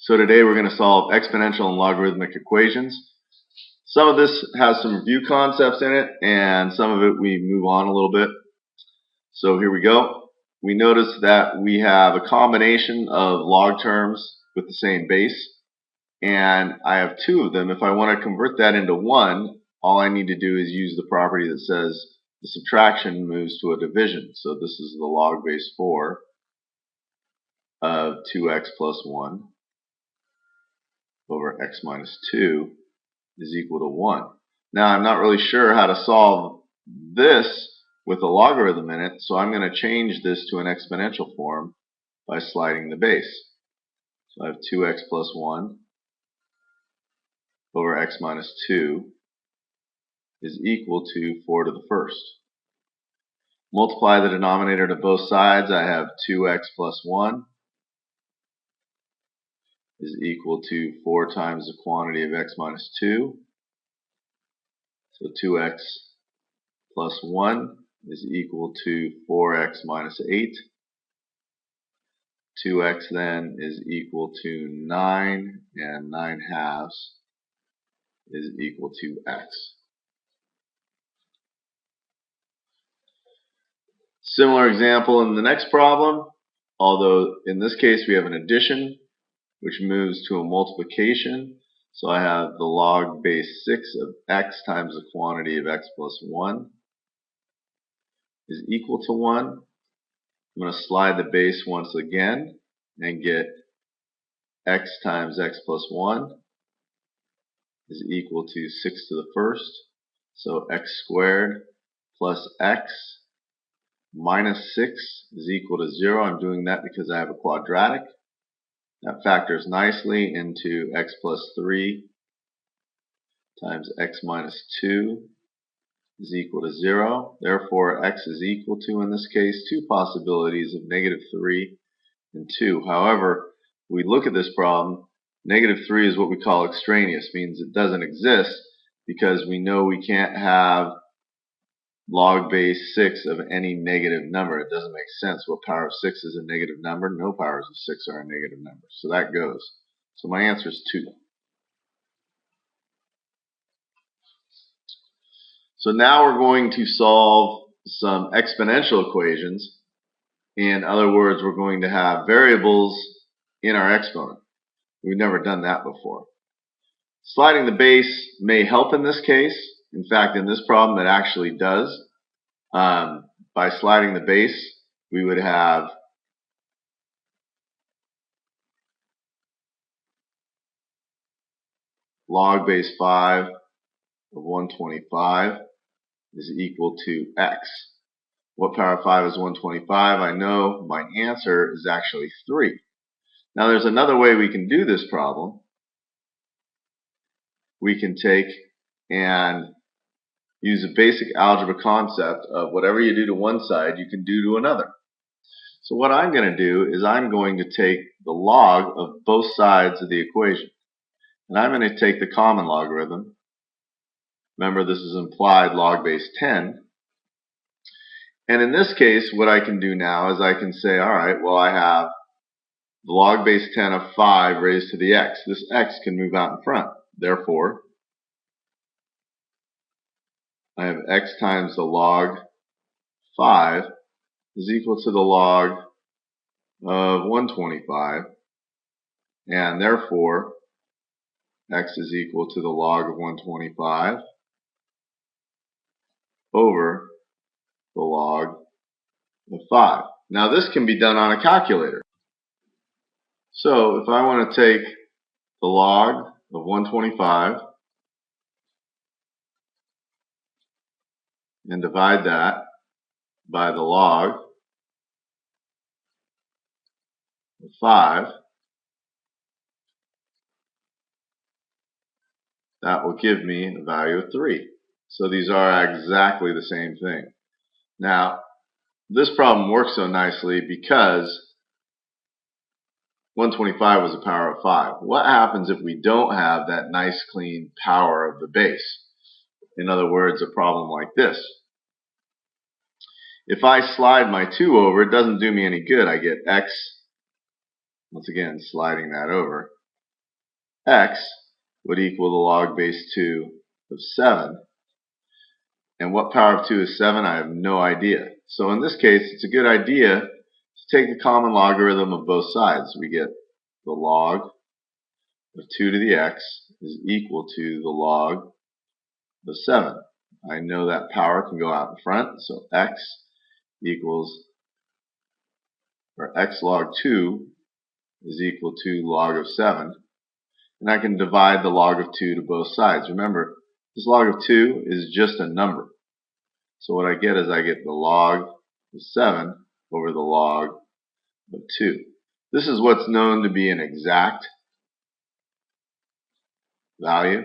So today we're going to solve exponential and logarithmic equations. Some of this has some review concepts in it, and some of it we move on a little bit. So here we go. We notice that we have a combination of log terms with the same base, and I have two of them. If I want to convert that into one, all I need to do is use the property that says the subtraction moves to a division. So this is the log base 4 of 2x plus 1 over x minus 2 is equal to 1. Now I'm not really sure how to solve this with a logarithm in it, so I'm going to change this to an exponential form by sliding the base. So I have 2x plus 1 over x minus 2 is equal to 4 to the first. Multiply the denominator to both sides. I have 2x plus 1 is equal to 4 times the quantity of x minus 2. So 2x plus 1 is equal to 4x minus 8. 2x then is equal to 9, and 9 halves is equal to x. Similar example in the next problem, although in this case we have an addition which moves to a multiplication. So I have the log base 6 of x times the quantity of x plus 1 is equal to 1. I'm going to slide the base once again and get x times x plus 1 is equal to 6 to the first. So x squared plus x minus 6 is equal to 0. I'm doing that because I have a quadratic. That factors nicely into x plus 3 times x minus 2 is equal to 0. Therefore, x is equal to, in this case, two possibilities of negative 3 and 2. However, we look at this problem, negative 3 is what we call extraneous, means it doesn't exist because we know we can't have log base 6 of any negative number. It doesn't make sense. What power of 6 is a negative number? No powers of 6 are a negative number. So that goes. So my answer is 2. So now we're going to solve some exponential equations. In other words, we're going to have variables in our exponent. We've never done that before. Sliding the base may help in this case. In fact, in this problem, it actually does. By sliding the base, we would have log base 5 of 125 is equal to x. What power of 5 is 125? I know my answer is actually 3. Now there's another way we can do this problem. We can take and use a basic algebra concept of whatever you do to one side, you can do to another. So what I'm going to do is I'm going to take the log of both sides of the equation. And I'm going to take the common logarithm. Remember, this is implied log base 10. And in this case, what I can do now is I can say, all right, well, I have the log base 10 of 5 raised to the x. This x can move out in front. Therefore, I have x times the log 5 is equal to the log of 125, and therefore x is equal to the log of 125 over the log of 5. Now this can be done on a calculator. So if I want to take the log of 125 and divide that by the log of 5, that will give me a value of 3. So these are exactly the same thing. Now, this problem works so nicely because 125 was a power of 5. What happens if we don't have that nice clean power of the base? In other words, a problem like this. If I slide my 2 over, it doesn't do me any good. I get x, once again sliding that over, x would equal the log base 2 of 7. And what power of 2 is 7? I have no idea. So in this case, it's a good idea to take the common logarithm of both sides. We get the log of 2 to the x is equal to the log of 7. I know that power can go out in front, so x equals, or x log 2 is equal to log of 7. And I can divide the log of 2 to both sides. Remember, this log of 2 is just a number. So what I get is I get the log of 7 over the log of 2. This is what's known to be an exact value.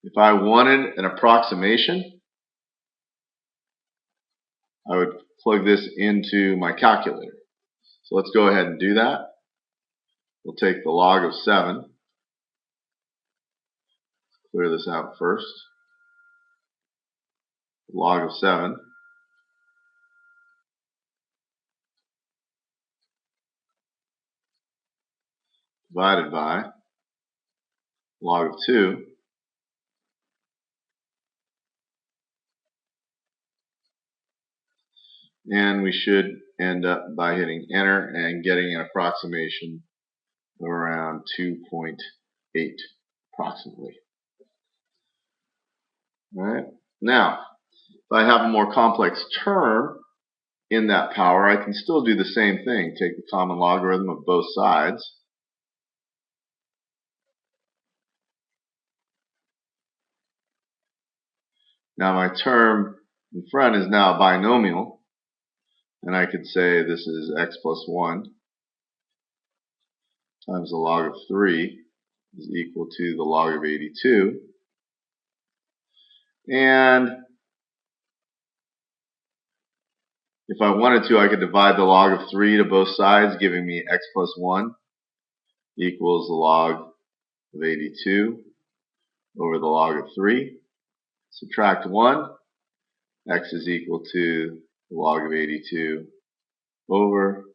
If I wanted an approximation, I would plug this into my calculator. So let's go ahead and do that. We'll take the log of 7. Clear this out first. Log of 7 divided by log of 2 and we should end up by hitting enter and getting an approximation of around 2.8 approximately. Alright, now if I have a more complex term in that power, I can still do the same thing. Take the common logarithm of both sides. Now my term in front is now a binomial, and I could say this is x plus 1 times the log of 3 is equal to the log of 82. And if I wanted to, I could divide the log of 3 to both sides, giving me x plus 1 equals the log of 82 over the log of 3. Subtract 1, x is equal to the log of 82 over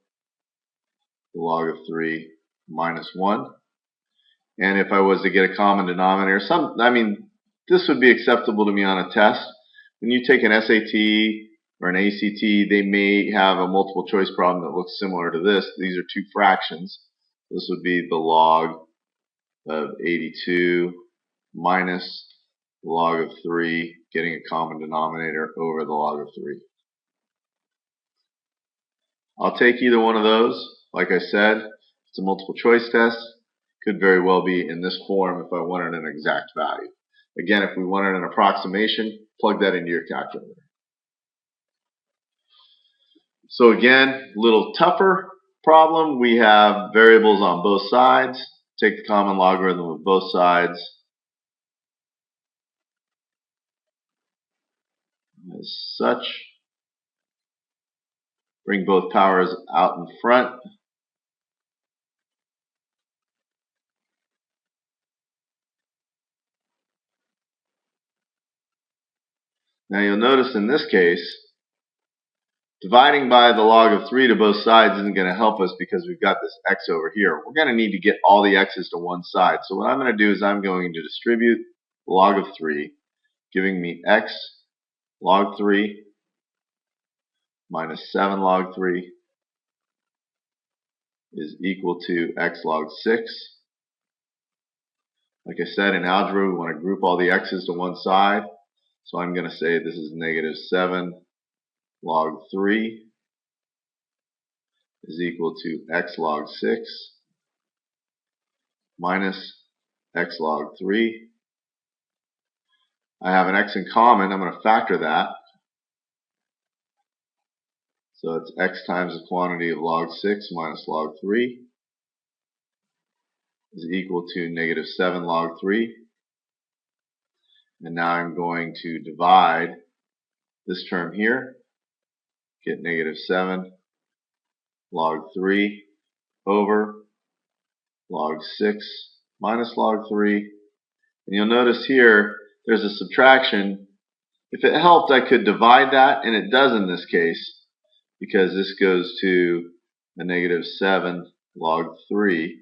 the log of 3 minus 1. And if I was to get a common denominator, this would be acceptable to me on a test. When you take an SAT or an ACT, they may have a multiple choice problem that looks similar to this. These are two fractions. This would be the log of 82 minus the log of 3, getting a common denominator over the log of 3. I'll take either one of those. Like I said, it's a multiple choice test. Could very well be in this form if I wanted an exact value. Again, if we wanted an approximation, plug that into your calculator. So again, a little tougher problem. We have variables on both sides. Take the common logarithm of both sides as such. Bring both powers out in front. Now you'll notice in this case, dividing by the log of 3 to both sides isn't going to help us because we've got this x over here. We're going to need to get all the x's to one side. So what I'm going to do is I'm going to distribute the log of 3, giving me x log 3 minus 7 log 3 is equal to x log 6. Like I said, in algebra, we want to group all the x's to one side. So I'm going to say this is negative 7 log 3 is equal to x log 6 minus x log 3. I have an x in common. I'm going to factor that. So it's x times the quantity of log 6 minus log 3 is equal to negative 7 log 3. And now I'm going to divide this term here. Get negative 7 log 3 over log 6 minus log 3. And you'll notice here there's a subtraction. If it helped, I could divide that, and it does in this case, because this goes to a negative 7 log 3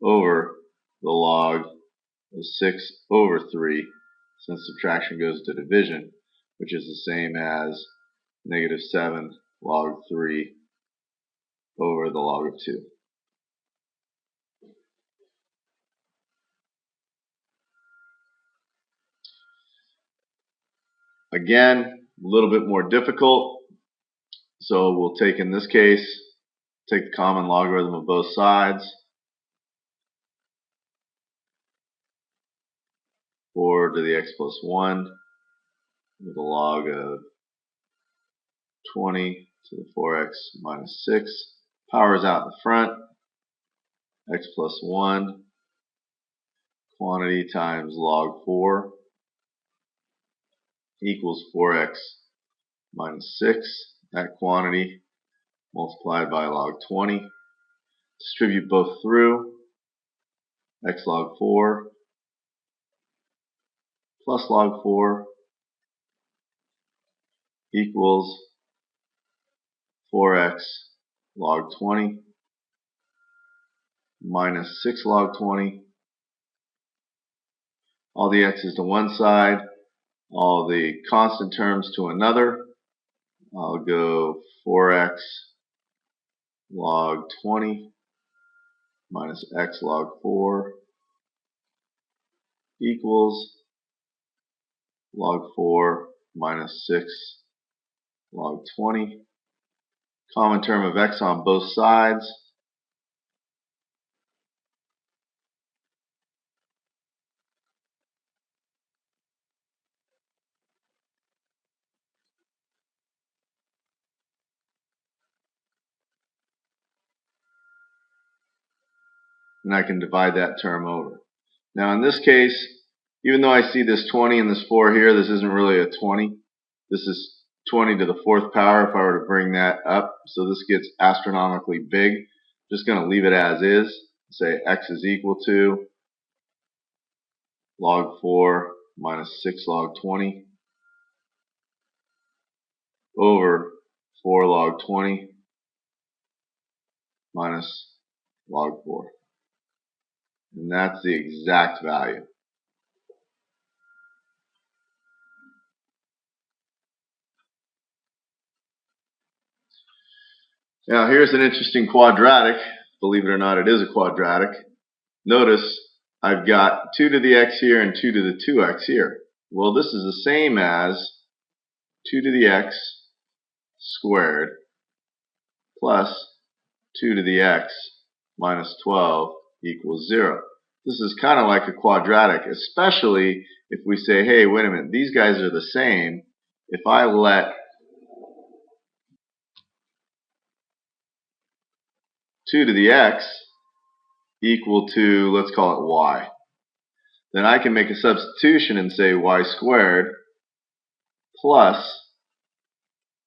over the log of 6 over 3, since subtraction goes to division, which is the same as negative 7 log 3 over the log of 2. Again, a little bit more difficult, so we'll take, in this case, take the common logarithm of both sides. 4 to the x plus 1 with a log of 20 to the 4x minus 6. Power is out in front. X plus 1 quantity times log 4 equals 4x minus 6. That quantity multiplied by log 20. Distribute both through. X log 4 plus log 4 equals 4x log 20 minus 6 log 20. All the x's to one side, all the constant terms to another. I'll go 4x log 20 minus x log 4 equals log 4 minus 6 log 20. Common term of x on both sides. And I can divide that term over. Now in this case, even though I see this 20 and this 4 here, this isn't really a 20. This is 20 to the 4th power if I were to bring that up. So this gets astronomically big. Just going to leave it as is. Say x is equal to log 4 minus 6 log 20 over 4 log 20 minus log 4. And that's the exact value. Now here's an interesting quadratic. Believe it or not, it is a quadratic. Notice I've got 2 to the x here and 2 to the 2x here. Well, this is the same as 2 to the x squared plus 2 to the x minus 12 equals 0. This is kind of like a quadratic, especially if we say, hey, wait a minute, these guys are the same. If I let 2 to the x equal to, let's call it y, then I can make a substitution and say y squared plus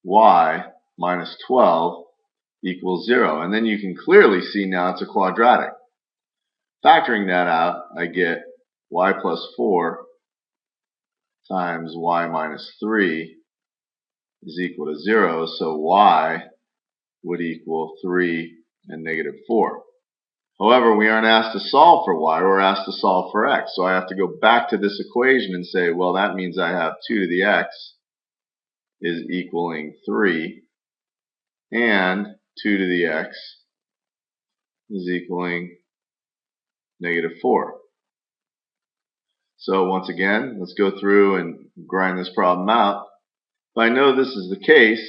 y minus 12 equals 0. And then you can clearly see now it's a quadratic. Factoring that out, I get y plus 4 times y minus 3 is equal to 0. So y would equal 3 and negative 4. However, we aren't asked to solve for y, we're asked to solve for x. So I have to go back to this equation and say, well, that means I have 2 to the x is equaling 3, and 2 to the x is equaling negative 4. So once again, let's go through and grind this problem out. If I know this is the case,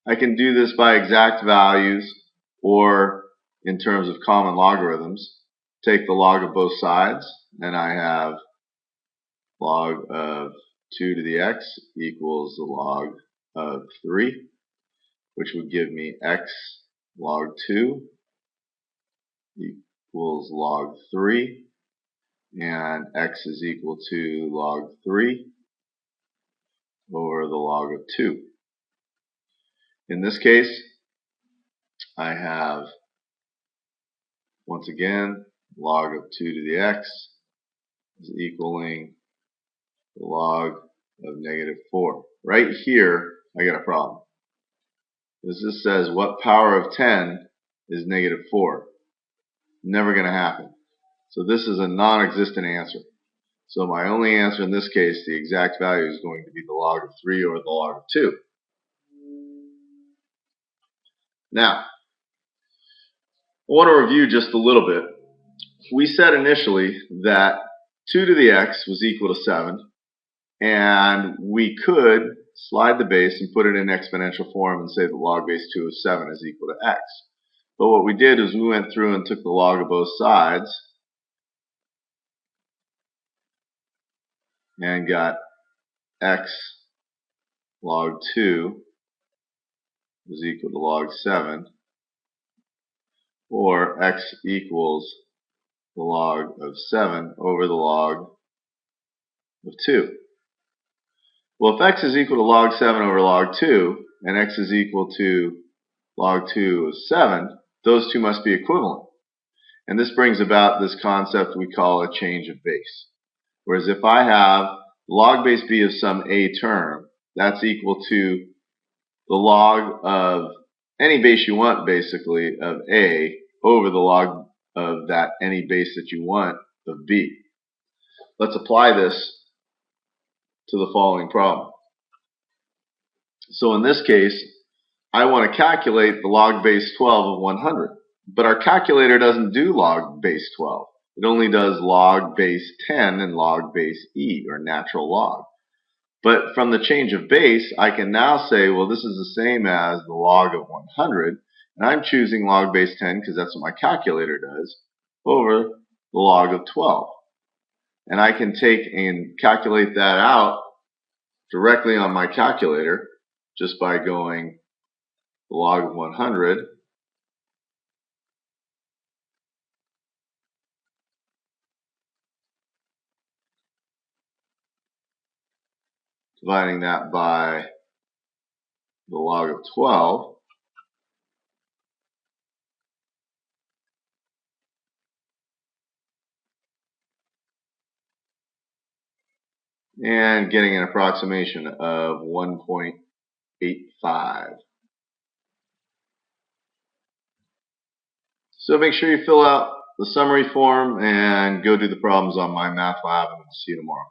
I can do this by exact values or in terms of common logarithms. Take the log of both sides, and I have log of 2 to the x equals the log of 3, which would give me x log 2 equals log 3, and x is equal to log 3 over the log of 2. In this case, I have, once again, log of 2 to the x is equaling the log of negative 4. Right here, I got a problem. This says what power of 10 is negative 4? Never going to happen. So this is a non-existent answer. So my only answer in this case, the exact value, is going to be the log of 3 or the log of 2. Now, I want to review just a little bit. We said initially that 2 to the x was equal to 7, and we could slide the base and put it in exponential form and say that log base 2 of 7 is equal to x. But what we did is we went through and took the log of both sides and got x log 2 is equal to log 7, or x equals the log of 7 over the log of 2. Well, if x is equal to log 7 over log 2, and x is equal to log 2 of 7, those two must be equivalent. And this brings about this concept we call a change of base. Whereas if I have log base b of some a term, that's equal to the log of any base you want, basically, of a over the log of that any base that you want of b. Let's apply this to the following problem. So in this case, I want to calculate the log base 12 of 100. But our calculator doesn't do log base 12. It only does log base 10 and log base e, or natural log. But from the change of base, I can now say, well, this is the same as the log of 100, and I'm choosing log base 10 because that's what my calculator does, over the log of 12. And I can take and calculate that out directly on my calculator just by going the log of 100 dividing that by the log of 12, and getting an approximation of 1.85. So make sure you fill out the summary form and go do the problems on my math lab, and we'll see you tomorrow.